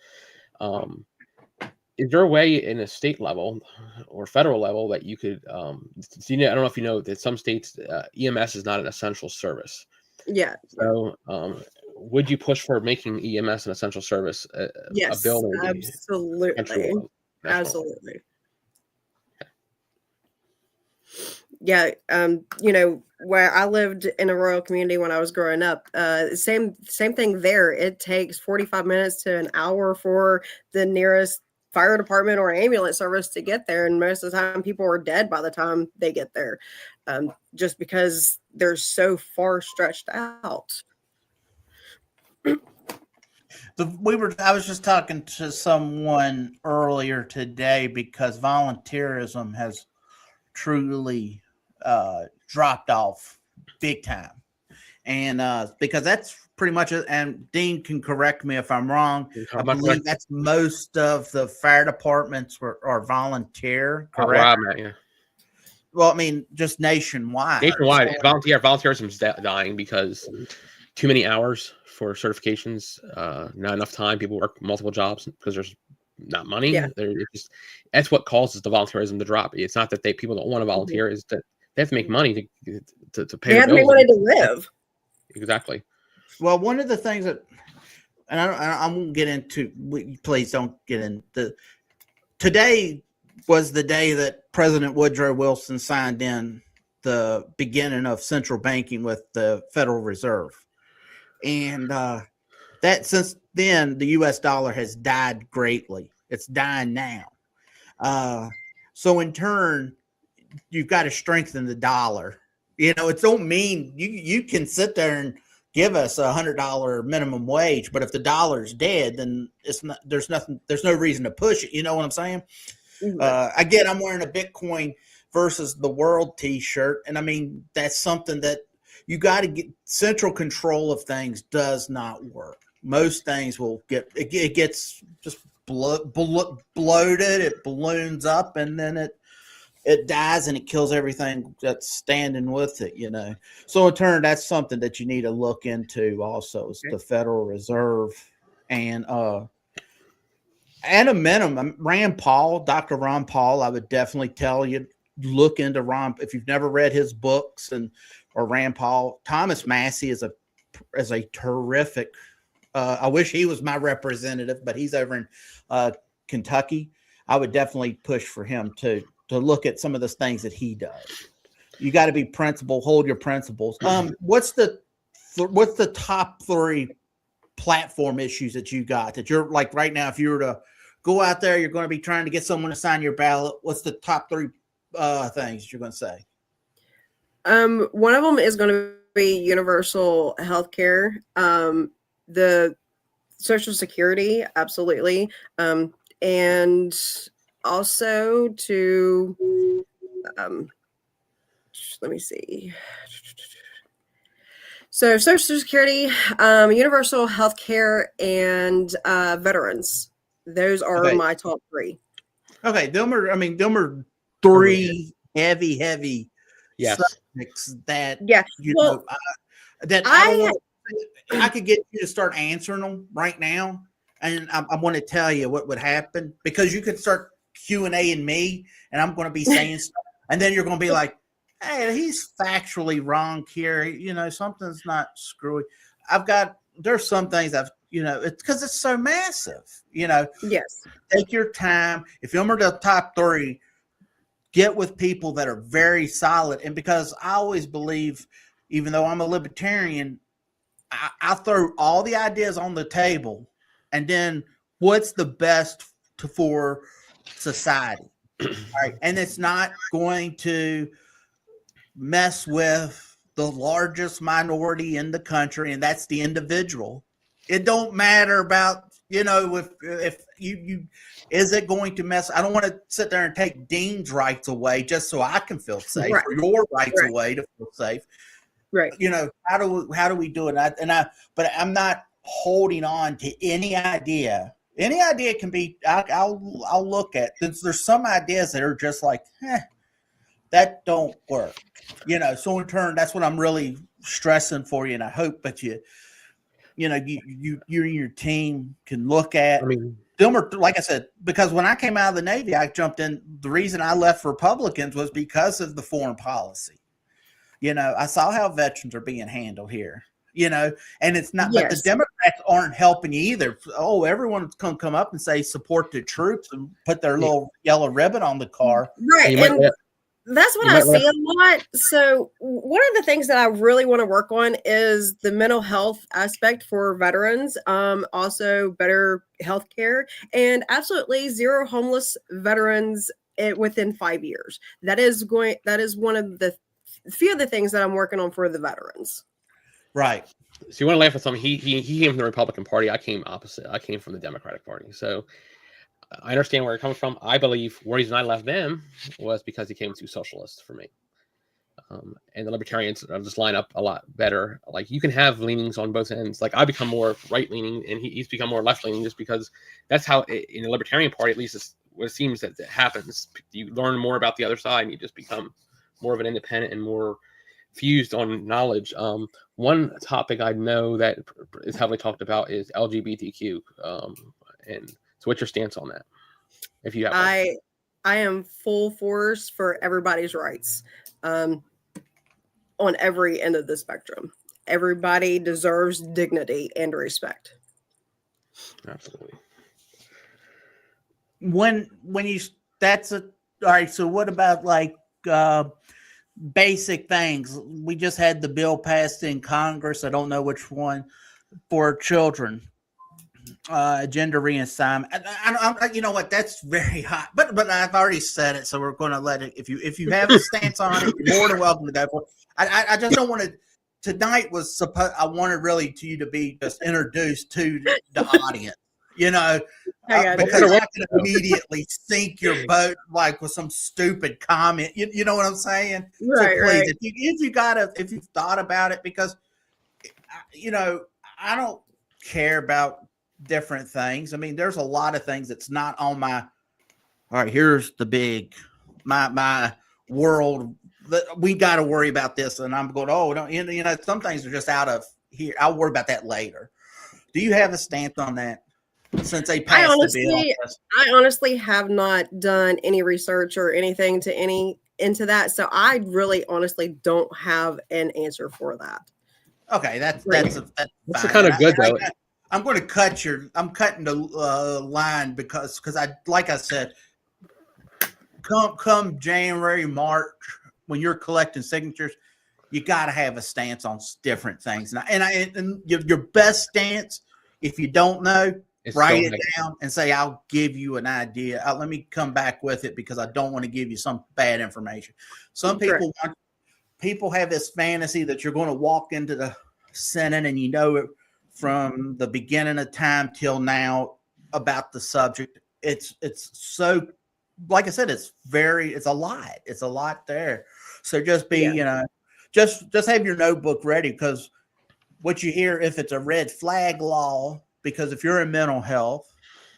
[SPEAKER 3] is there a way in a state level or federal level that you could, I don't know if you know that some states EMS is not an essential service.
[SPEAKER 2] Yeah.
[SPEAKER 3] So would you push for making EMS an essential service?
[SPEAKER 2] Yes,
[SPEAKER 3] a bill
[SPEAKER 2] absolutely. Absolutely. Yeah. Where I lived in a rural community when I was growing up, same thing there. It takes 45 minutes to an hour for the nearest fire department or ambulance service to get there. And most of the time people are dead by the time they get there, just because they're so far stretched out.
[SPEAKER 1] I was just talking to someone earlier today because volunteerism has truly dropped off big time, and because that's pretty much it. And Dean can correct me if I'm wrong. I believe that's most of the fire departments are volunteer. Correct?
[SPEAKER 3] Yeah.
[SPEAKER 1] Well, I mean, just nationwide.
[SPEAKER 3] Volunteerism is dying because too many hours for certifications, not enough time. People work multiple jobs because there's not money.
[SPEAKER 2] Yeah.
[SPEAKER 3] That's what causes the volunteerism to drop. It's not that people don't want to volunteer; is that they have to make money to pay.
[SPEAKER 2] They have to make money to live.
[SPEAKER 3] Exactly.
[SPEAKER 1] Well, one of the things that, and I won't get into. Please don't get into. Today was the day that President Woodrow Wilson signed in the beginning of central banking with the Federal Reserve. And that since then, the U.S. dollar has died greatly. It's dying now. So in turn, you've got to strengthen the dollar. It don't mean you can sit there and give us $100 minimum wage, but if the dollar's dead, then it's not. There's no reason to push it. You know what I'm saying? Again, I'm wearing a Bitcoin versus the world T-shirt, and I mean that's something that you got to get. Central control of things does not work. Most things will it gets just bloated, it balloons up, and then it dies and it kills everything that's standing with it, So in turn, that's something that you need to look into also is the Federal Reserve and at a minimum, Dr. Ron Paul, I would definitely tell you, look into Ron. If you've never read his books or Rand Paul, Thomas Massey is a terrific, I wish he was my representative, but he's over in Kentucky. I would definitely push for him to look at some of the things that he does. You got to be principled, hold your principles. What's the top 3 platform issues that you got that you're like right now? If you were to go out there, you're going to be trying to get someone to sign your ballot. What's the top 3 things you're going to say?
[SPEAKER 2] One of them is going to be universal health care, the Social Security, absolutely, and also to let me see. So Social Security, universal health care, and veterans. Those are my top 3.
[SPEAKER 1] Okay, them are 3 heavy subjects that that I could get you to start answering them right now, and I want to tell you what would happen, because you could start Q&A-ing me, and I'm going to be saying stuff, and then you're going to be like, hey, he's factually wrong here. Something's not screwy. There's some things it's because it's so massive.
[SPEAKER 2] Yes.
[SPEAKER 1] Take your time. If you're the top 3, get with people that are very solid. And because I always believe, even though I'm a libertarian, I throw all the ideas on the table, and then what's the best for society. All right. And it's not going to mess with the largest minority in the country, and that's the individual. It don't matter about, if you is it going to mess? I don't want to sit there and take Dean's rights away just so I can feel safe, or your rights away to feel safe.
[SPEAKER 2] Right.
[SPEAKER 1] How do we do it? But I'm not holding on to any idea. Any idea can be. I'll look at. There's some ideas that are just like, that don't work. So in turn, that's what I'm really stressing for you, and I hope that you you know, you and your team can look at.
[SPEAKER 3] I mean,
[SPEAKER 1] them are, like I said, because when I came out of the Navy, I jumped in. The reason I left Republicans was because of the foreign policy. You know, I saw how veterans are being handled here. You know, and it's not, but the Democrats aren't helping you either. Oh, everyone's going to come up and say support the troops and put their little yellow ribbon on the car.
[SPEAKER 2] Right. And that's what I see a lot. So one of the things that I really want to work on is the mental health aspect for veterans. Also better health care, and absolutely zero homeless veterans within 5 years. That is one of the few of the things that I'm working on for the veterans.
[SPEAKER 1] Right.
[SPEAKER 3] So you want to laugh at something? He came from the Republican Party. I came opposite. I came from the Democratic Party. So I understand where it comes from. I believe the reason I left them was because he came too socialist for me. And the Libertarians just line up a lot better. Like, you can have leanings on both ends. Like, I become more right leaning, and he's become more left leaning, just because that's how in the Libertarian Party, at least, is what it seems that it happens. You learn more about the other side, and you just become more of an independent and more fused on knowledge. One topic I know that is heavily talked about is LGBTQ. And so what's your stance on that? If you have
[SPEAKER 2] I am full force for everybody's rights. On every end of the spectrum. Everybody deserves dignity and respect.
[SPEAKER 3] Absolutely.
[SPEAKER 1] All right. So what about like basic things? We just had the bill passed in Congress. I don't know which one, for children, gender reassignment. I you know what? That's very hot, but I've already said it, so we're going to let it. If you have a stance on it, you're more than welcome to go for it. I just don't want to. Tonight was supposed. I wanted really to you to be just introduced to the audience. You know, because I can immediately sink your boat like with some stupid comment. You know what I'm saying?
[SPEAKER 2] Right,
[SPEAKER 1] so please,
[SPEAKER 2] right.
[SPEAKER 1] if you've thought about it, because you know, I don't care about different things. I mean, there's a lot of things that's not on my. All right, here's the big my world that we got to worry about this, and I'm going. Oh, don't you know? Some things are just out of here. I'll worry about that later. Do you have a stance on that? Since they passed the bill,
[SPEAKER 2] I honestly have not done any research or anything into that, so I really honestly don't have an answer for that.
[SPEAKER 1] Okay, that's
[SPEAKER 3] kind of good though.
[SPEAKER 1] I'm going to I'm cutting the line because like I said, come January, March, when you're collecting signatures, you got to have a stance on different things. And your best stance, if you don't know, write it down and say, I'll give you an idea. Let me come back with it because I don't want to give you some bad information. Some people have this fantasy that you're going to walk into the Senate and you know it from the beginning of time till now about the subject. It's so, like I said, it's a lot. It's a lot there. So just be, just have your notebook ready, because what you hear, if it's a red flag law, because if you're in mental health,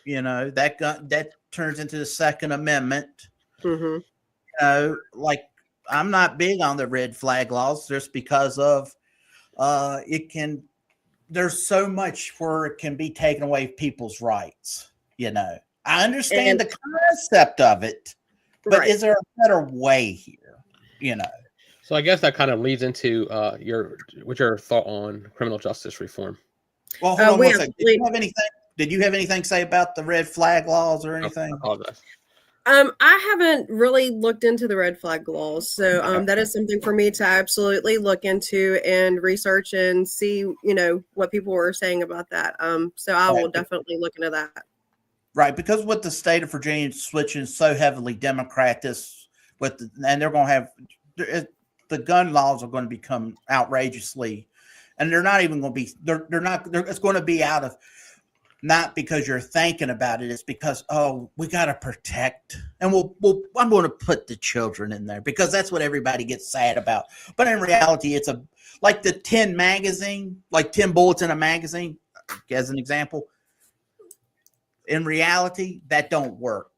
[SPEAKER 1] that turns into the Second Amendment.
[SPEAKER 2] Mm-hmm.
[SPEAKER 1] Like, I'm not big on the red flag laws just because of there's so much where it can be taken away people's rights. I understand the concept of it, but is there a better way here?
[SPEAKER 3] So I guess that kind of leads into what's your thought on criminal justice reform?
[SPEAKER 1] Well, hold on one second. Did you have anything to say about the red flag laws or anything?
[SPEAKER 3] I apologize.
[SPEAKER 2] I haven't really looked into the red flag laws, so that is something for me to absolutely look into and research and see, what people were saying about that. So I will definitely look into that.
[SPEAKER 1] Right, because with the state of Virginia switching so heavily Democrat, and they're going to have the gun laws are going to become outrageously, and they're not even going to be. It's going to be out of. Not because you're thinking about it, it's because, we got to protect. And I'm going to put the children in there because that's what everybody gets sad about. But in reality, it's like the 10 magazine, like 10 bullets in a magazine, as an example. In reality, that don't work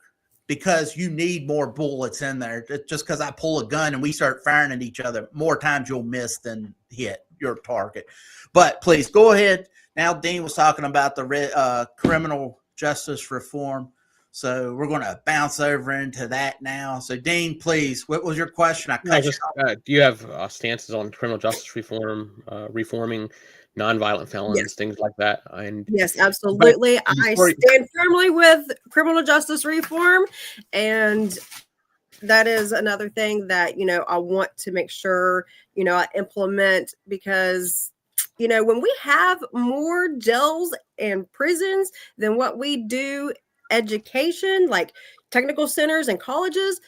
[SPEAKER 1] because you need more bullets in there. Just because I pull a gun and we start firing at each other, more times you'll miss than hit. your target. But please go ahead. Now, Dean was talking about the criminal justice reform. So we're going to bounce over into that now. So, Dean, please, what was your question?
[SPEAKER 3] Do you have stances on criminal justice reform, reforming nonviolent felons, things like that? And
[SPEAKER 2] yes, absolutely. I stand firmly with criminal justice reform, and that is another thing that, I want to make sure, I implement, because, when we have more jails and prisons than what we do education, like technical centers and colleges,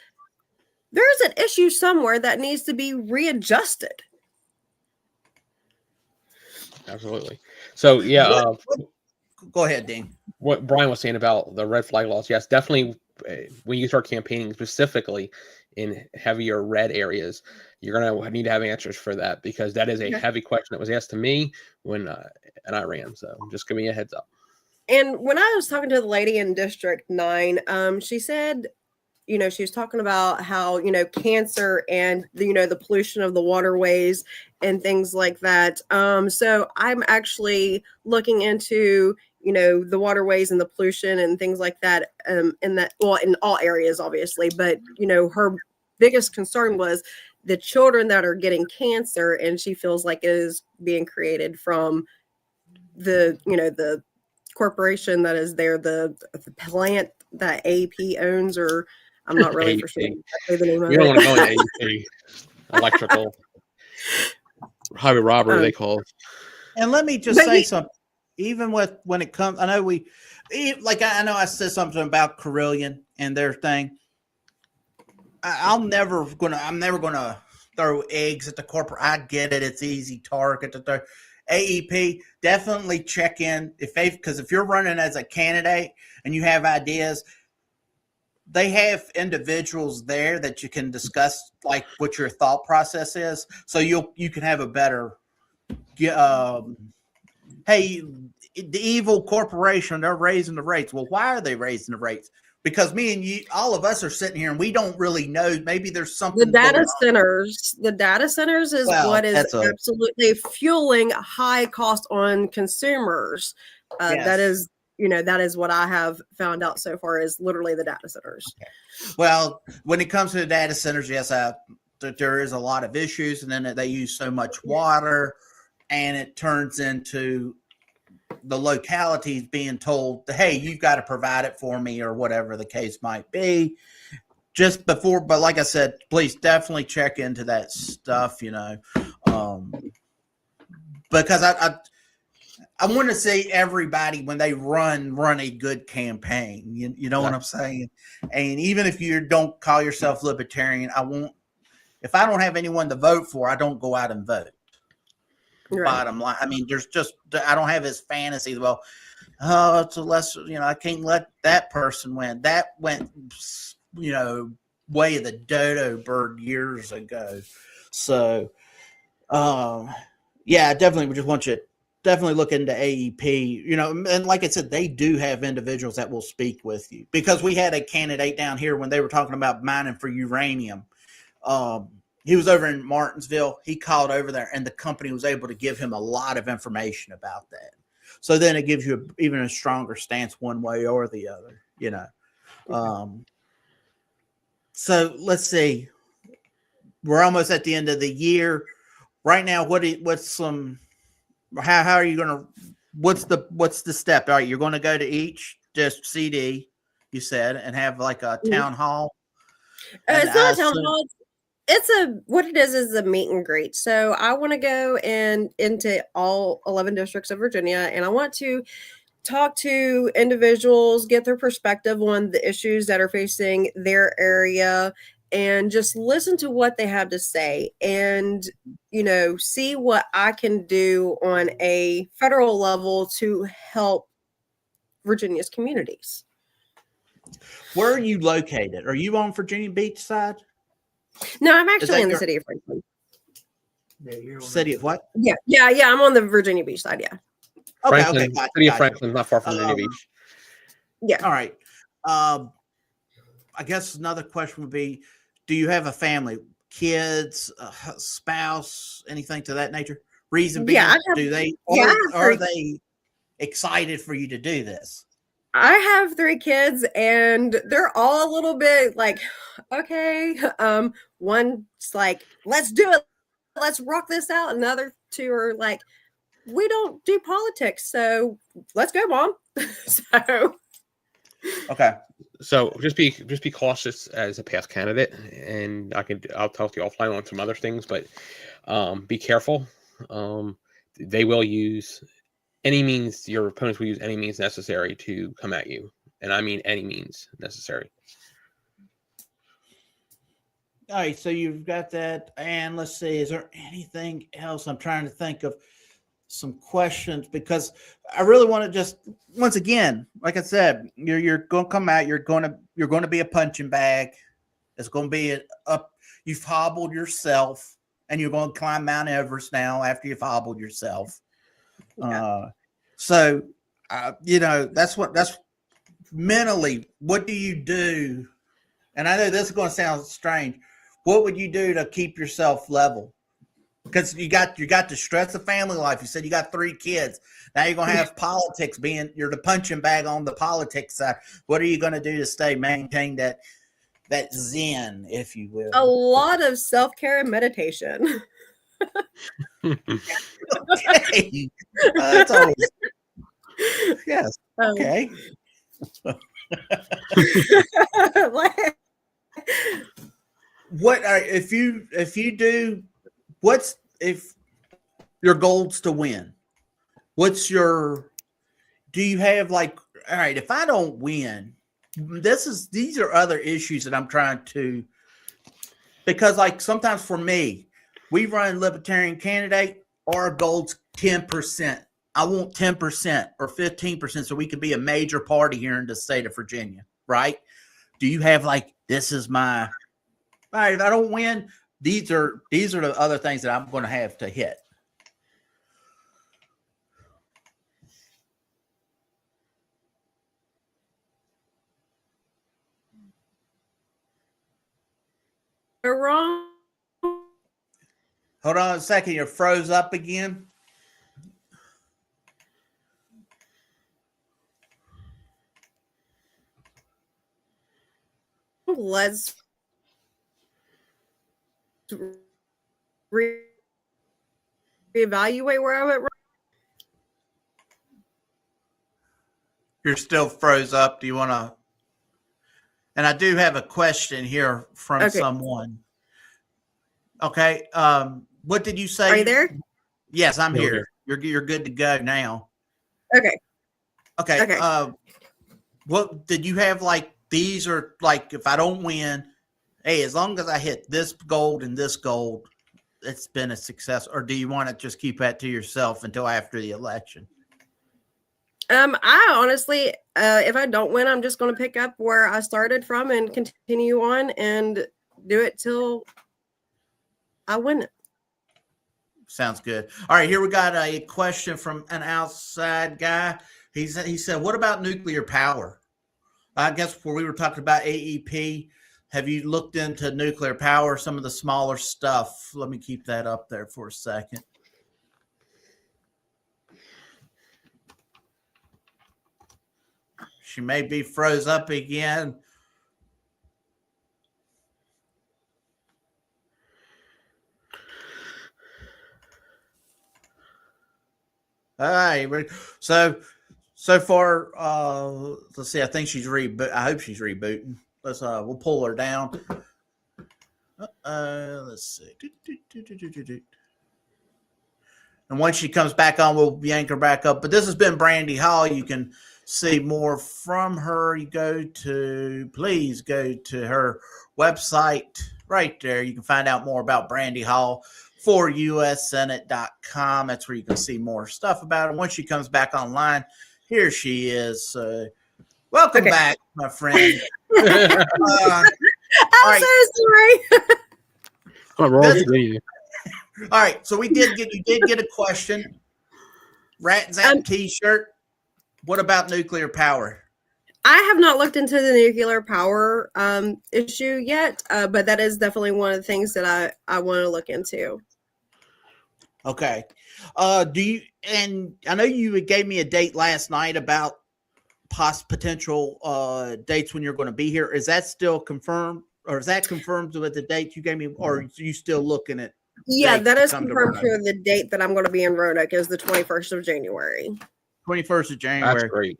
[SPEAKER 2] there's an issue somewhere that needs to be readjusted.
[SPEAKER 3] Absolutely. So,
[SPEAKER 1] go ahead, Dean.
[SPEAKER 3] What Brian was saying about the red flag laws, yes, definitely. When you start campaigning specifically in heavier red areas, you're going to need to have answers for that, because that is a heavy question that was asked to me when and I ran. So just give me a heads up.
[SPEAKER 2] And when I was talking to the lady in District 9, she said, she was talking about how, cancer and the pollution of the waterways and things like that. So I'm actually looking into, the waterways and the pollution and things like that, in all areas, obviously. But, her biggest concern was the children that are getting cancer, and she feels like it is being created from the corporation that is there, the plant that AP owns, or I'm not really for sure exactly the name of it.
[SPEAKER 3] You don't want to go into AP, electrical highway robbery, they call it.
[SPEAKER 1] And let me just say something. Even when it comes, I know I said something about Carillion and their thing. I'm never gonna throw eggs at the corporate. I get it; it's easy target to throw. AEP, definitely check in because if you're running as a candidate and you have ideas, they have individuals there that you can discuss like what your thought process is, so you can have a better. Hey, the evil corporation, they're raising the rates. Well, why are they raising the rates? Because me and you, all of us are sitting here and we don't really know. Maybe there's something.
[SPEAKER 2] The data centers is what is absolutely fueling high cost on consumers. Yes. That is what I have found out so far, is literally the data centers.
[SPEAKER 1] Okay. Well, when it comes to the data centers, yes, there is a lot of issues, and then they use so much water, and it turns into the localities being told, hey, you've got to provide it for me, or whatever the case might be. Just before, but like I said, please definitely check into that stuff, because I want to see everybody when they run a good campaign. You know what I'm saying? And even if you don't call yourself libertarian, if I don't have anyone to vote for, I don't go out and vote. Right. Bottom line, I mean, I don't have his fantasy. Well, it's a lesser, I can't let that person win. That went, way of the dodo bird years ago. So, I definitely just want you to definitely look into AEP, and like I said, they do have individuals that will speak with you, because we had a candidate down here when they were talking about mining for uranium. He was over in Martinsville. He called over there, and the company was able to give him a lot of information about that. So then it gives you even a stronger stance one way or the other, So let's see. We're almost at the end of the year. Right now, how are you going to, what's the step? All right, you're going to go to each just CD, you said, and have like a town hall.
[SPEAKER 2] It's not a town hall. What it is a meet and greet. So I want to go into all 11 districts of Virginia, and I want to talk to individuals, get their perspective on the issues that are facing their area, and just listen to what they have to say, and see what I can do on a federal level to help Virginia's communities.
[SPEAKER 1] Where are you located? Are you on Virginia Beach side?
[SPEAKER 2] No, I'm actually in the city of Franklin.
[SPEAKER 1] Yeah, city of what?
[SPEAKER 2] Yeah. I'm on the Virginia Beach side. Yeah.
[SPEAKER 3] Okay. City of Franklin, not far from Virginia Beach.
[SPEAKER 2] Yeah.
[SPEAKER 1] All right. I guess another question would be: do you have a family, kids, spouse, anything to that nature? Reason being, are they excited for you to do this?
[SPEAKER 2] I have 3 kids, and they're all a little bit like, okay. One's like, let's do it. Let's rock this out. And the other 2 are like, we don't do politics, so let's go, Mom. So
[SPEAKER 1] okay.
[SPEAKER 3] So just be cautious as a past candidate, and I'll talk to you offline on some other things, but be careful. They will use any means. Your opponents will use any means necessary to come at you, and I mean any means necessary.
[SPEAKER 1] All right, so you've got that, and let's see, is there anything else? I'm trying to think of some questions, because I really want to just, once again, like I said, you're going to come out, you're going to be a punching bag. It's going to be you've hobbled yourself, and you're going to climb Mount Everest now after you've hobbled yourself. Yeah. That's mentally, what do you do? And I know this is going to sound strange. What would you do to keep yourself level? Because you got the stress of family life. You said you got 3 kids. Now you're going to have politics you're the punching bag on the politics side. What are you going to do to maintain that zen, if you will?
[SPEAKER 2] A lot of self-care and meditation.
[SPEAKER 1] Okay. That's always, yes. Okay. If your goal's to win, do you have like, all right, if I don't win, these are other issues that I'm trying to, because like sometimes for me, we run Libertarian candidate, our goal's 10%. I want 10% or 15% so we can be a major party here in the state of Virginia, right? Do you have like, this is my, all right, if I don't win, these are the other things that I'm going to have to hit.
[SPEAKER 2] You're wrong.
[SPEAKER 1] Hold on a second. You're froze up again.
[SPEAKER 2] Let's reevaluate where I'm at.
[SPEAKER 1] You're still froze up. Do you want to? And I do have a question here from someone. Okay. What did you say?
[SPEAKER 2] Are you there?
[SPEAKER 1] Yes, I'm here. You're good to go now.
[SPEAKER 2] Okay.
[SPEAKER 1] What did you have? Like, these are like, if I don't win, hey, as long as I hit this gold and this gold, it's been a success. Or do you want to just keep that to yourself until after the election?
[SPEAKER 2] I honestly, if I don't win, I'm just going to pick up where I started from and continue on and do it till I win it.
[SPEAKER 1] Sounds good. All right, here we got a question from an outside guy. He said, what about nuclear power? I guess where we were talking about AEP, have you looked into nuclear power, some of the smaller stuff? Let me keep that up there for a second. She may be froze up again. All right. So far, let's see. I think she's I hope she's rebooting. We'll pull her down. Let's see. And once she comes back on, we'll yank her back up. But this has been Brandi Hall. You can see more from her. Please go to her website right there. You can find out more about Brandi Hall for ussenate.com. That's where you can see more stuff about her. Once she comes back online, here she is. Welcome back, my friend.
[SPEAKER 2] I'm so sorry.
[SPEAKER 1] All right, so you did get a question. Rat Zap T-shirt. What about nuclear power?
[SPEAKER 2] I have not looked into the nuclear power issue yet, but that is definitely one of the things that I want to look into.
[SPEAKER 1] Okay. Do you, and I know you gave me a date last night about potential dates when you're going to be here. Is that still confirmed, or is that confirmed with the date you gave me, or are you still looking at?
[SPEAKER 2] Yeah, that is confirmed for the date that I'm going to be in Roanoke is the 21st of January.
[SPEAKER 1] 21st of January.
[SPEAKER 3] That's great.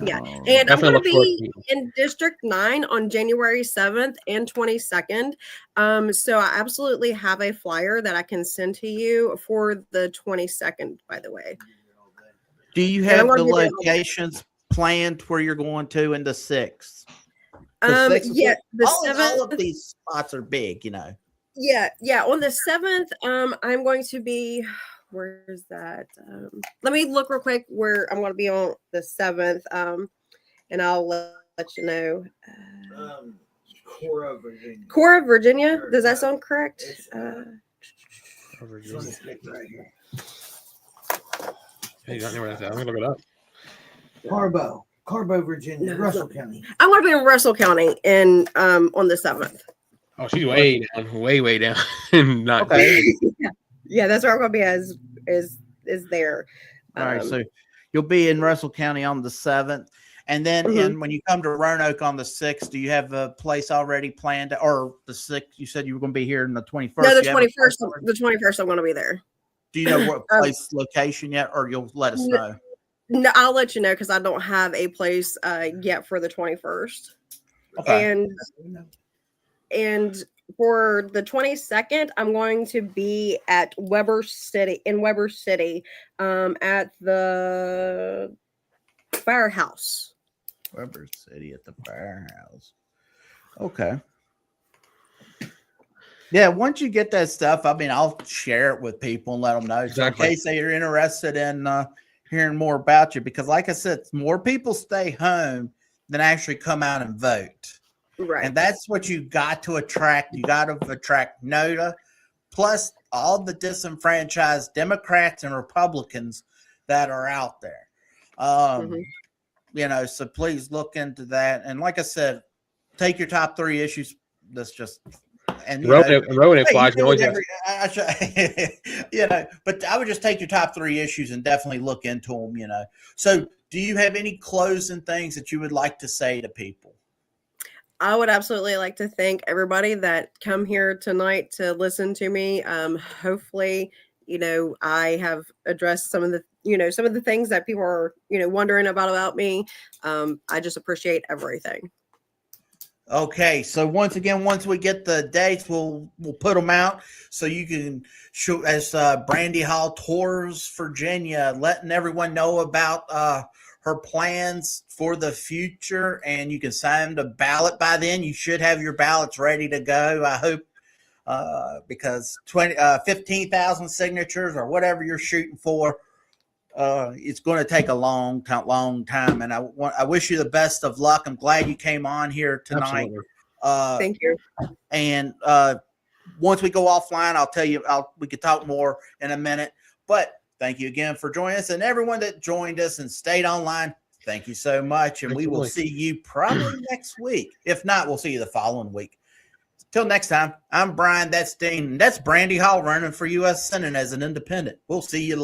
[SPEAKER 2] Yeah, and I'm going to be in District 9 on January 7th and 22nd. So I absolutely have a flyer that I can send to you for the 22nd, by the way.
[SPEAKER 1] Do you have the locations planned where you're going to in the 6th?
[SPEAKER 2] Yeah, the 7th.
[SPEAKER 1] All of these spots are big, you know.
[SPEAKER 2] Yeah. On the 7th, I'm going to be... Where is that? Let me look real quick where I'm going to be on the 7th, and I'll let you know.
[SPEAKER 4] Cora, Virginia.
[SPEAKER 2] Cora, Virginia. Does that sound correct?
[SPEAKER 3] Virginia. Hey, you got anywhere that? I'm gonna look it up.
[SPEAKER 4] Carbo, Virginia, Russell County.
[SPEAKER 2] I'm going to be in Russell County and on the 7th.
[SPEAKER 3] Oh, she's way down, way down. Not
[SPEAKER 1] okay.
[SPEAKER 2] Yeah, that's where I'm going to be is there.
[SPEAKER 1] All right, so you'll be in Russell County on the 7th. And then when you come to Roanoke on the 6th, do you have a place already planned? Or the 6th, you said you were going to be here on the 21st.
[SPEAKER 2] No, the 21st. The 21st, I'm going to be there.
[SPEAKER 1] Do you know what place location yet, or you'll let us know?
[SPEAKER 2] No, I'll let you know because I don't have a place yet for the 21st. Okay. And for the 22nd, I'm going to be at Weber City at the firehouse.
[SPEAKER 1] Weber City at the firehouse. Okay. Yeah, once you get that stuff, I mean, I'll share it with people and let them know. Exactly. In case they're interested in hearing more about you. Because like I said, more people stay home than actually come out and vote.
[SPEAKER 2] Right.
[SPEAKER 1] And that's what you got to attract. You got to attract NOTA, plus all the disenfranchised Democrats and Republicans that are out there. You know, so please look into that. And like I said, take your top 3 issues. That's just, and
[SPEAKER 3] Roanoke flies.
[SPEAKER 1] You know, but I would just take your top 3 issues and definitely look into them, you know. So do you have any closing things that you would like to say to people?
[SPEAKER 2] I would absolutely like to thank everybody that come here tonight to listen to me. Hopefully, you know, I have addressed some of the things that people are, wondering about me. I just appreciate everything.
[SPEAKER 1] Okay, so once again, once we get the dates, we'll put them out so you can show as Brandi Hall tours Virginia, letting everyone know about her plans for the future, and you can sign the ballot by then. You should have your ballots ready to go, I hope, because 15,000 signatures or whatever you're shooting for, it's going to take a long time. And I wish you the best of luck. I'm glad you came on here tonight.
[SPEAKER 2] Thank you.
[SPEAKER 1] And once we go offline, I'll tell you, we could talk more in a minute, but thank you again for joining us, and everyone that joined us and stayed online. Thank you so much. And we will see you probably next week. If not, we'll see you the following week. Till next time, I'm Brian. That's Dean. And that's Brandi Hall running for U.S. Senate as an independent. We'll see you later.